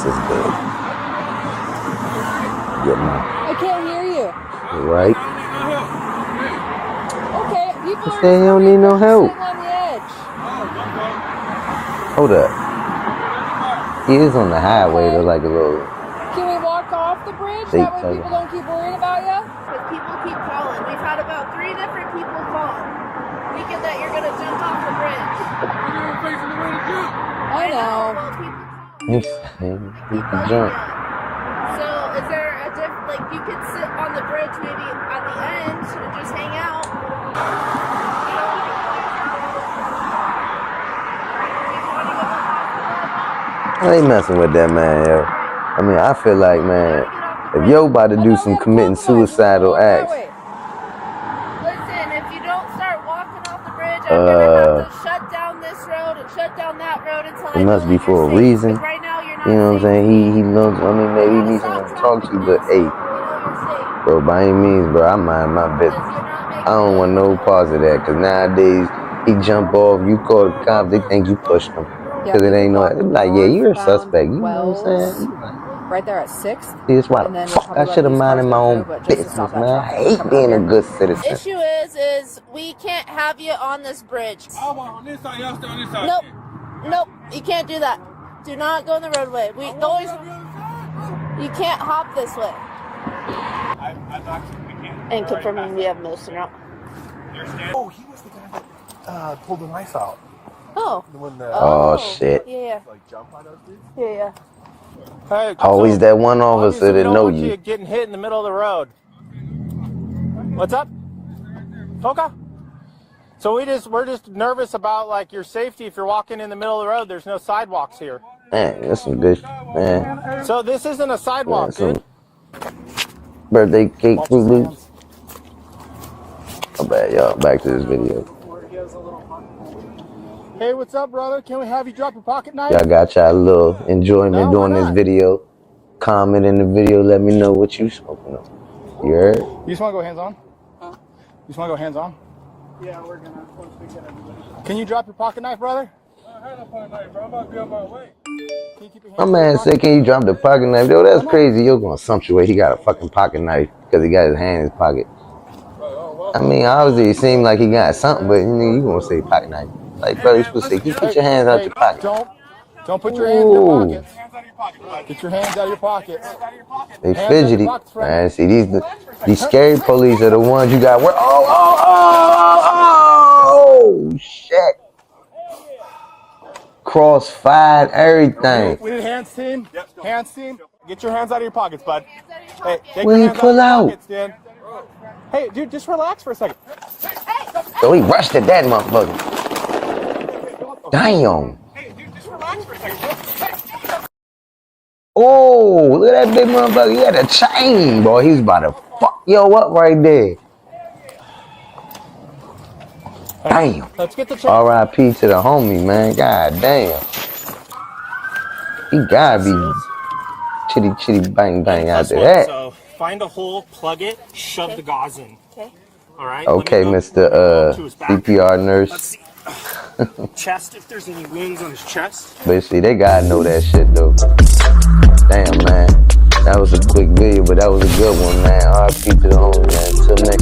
This is good. Get my. I can't hear you. Right. Okay, people are They don't need no help. sitting on the edge. Hold up. He is on the highway. They're like a little. Can we walk off the bridge? That way people don't keep worrying about you? Because people keep calling. We've had about 3 different people call. Thinking that you're going to jump off the bridge. I know. Well, people call. You can jump. So, is there a like, you could sit on the bridge maybe at the end and just hang out. I ain't messing with that, man, yo. I mean, I feel like, man, if yo about to do some committing suicidal acts. Listen, if you don't start walking off the bridge, I'm gonna have to shut down this road and shut down that road until I It must be for a reason. Right now, you're not you know what I'm saying? He knows. I mean, maybe he needs someone to talk to, but hey, bro, by any means, bro, I mind my business. I don't want no parts of that, cause nowadays he jump off, you call the cops, they think you pushed him. Cause it ain't no, they're like, yeah, you're a suspect. You know what I'm saying? Right there at 6th. See, that's why the fuck I should have minded my own business, man. I hate being a good citizen. The issue is we can't have you on this bridge. I want on this side, y'all stay on this side. Nope, you can't do that. Do not go on the roadway. You can't hop this way. And confirming we have most or not. Oh, he was the guy that pulled the knife out. Oh. Oh shit. Yeah. Like jump on those dudes? Yeah. Hey, always that one officer that know you. Getting hit in the middle of the road. What's up? Okay. So we're just nervous about like your safety if you're walking in the middle of the road. There's no sidewalks here. Man, that's some good man. So this isn't a sidewalk, dude. Birthday cake, Fruit Loops. Oh bad, y'all. Back to this video. Hey, what's up, brother? Can we have you drop your pocket knife? Y'all got y'all a little enjoyment doing this video. Comment in the video. Let me know what you smoking on. You heard? You just want to go hands on? Huh? You just want to go hands on? Yeah, we're gonna get everybody. Can you drop your pocket knife, brother? I have no pocket knife, bro. I'm about to be on my way. Can you keep your My hands man said, can you drop the pocket knife? Yo, that's crazy. You're going to assumptuate he got a fucking pocket knife because he got his hand in his pocket. I mean, obviously it seemed like he got something, but you going to say pocket knife. Like, brother, you're supposed to say, you put your hands out your pocket. Don't put your hands in your pockets. Get your hands out of your pockets. They fidgety. Man, see, these scary police are the ones you got. Oh, shit. Cross-fired everything. We need hands team. Hands team. Get your hands out of your pockets, bud. Hey, take What your you hands pull out of out? your pockets, Dan. Hey, dude, just relax for a second. So he rushed at that motherfucker. Damn. Hey, dude, just relax for a second. Oh, look at that big motherfucker. He had a chain, boy. He was about to fuck yo up right there. Damn. Let's get the chain. R.I.P. to the homie, man. God damn. He gotta be chitty bang bang after that. So find a hole, plug it, shove the gauze in. Okay. All right. Okay, Mr. CPR nurse. Let's see. Chest, if there's any wounds on his chest. But see, they gotta know that shit though. Damn, man. That was a quick video, but that was a good one, man. R.I.P. to the homie, man. Till next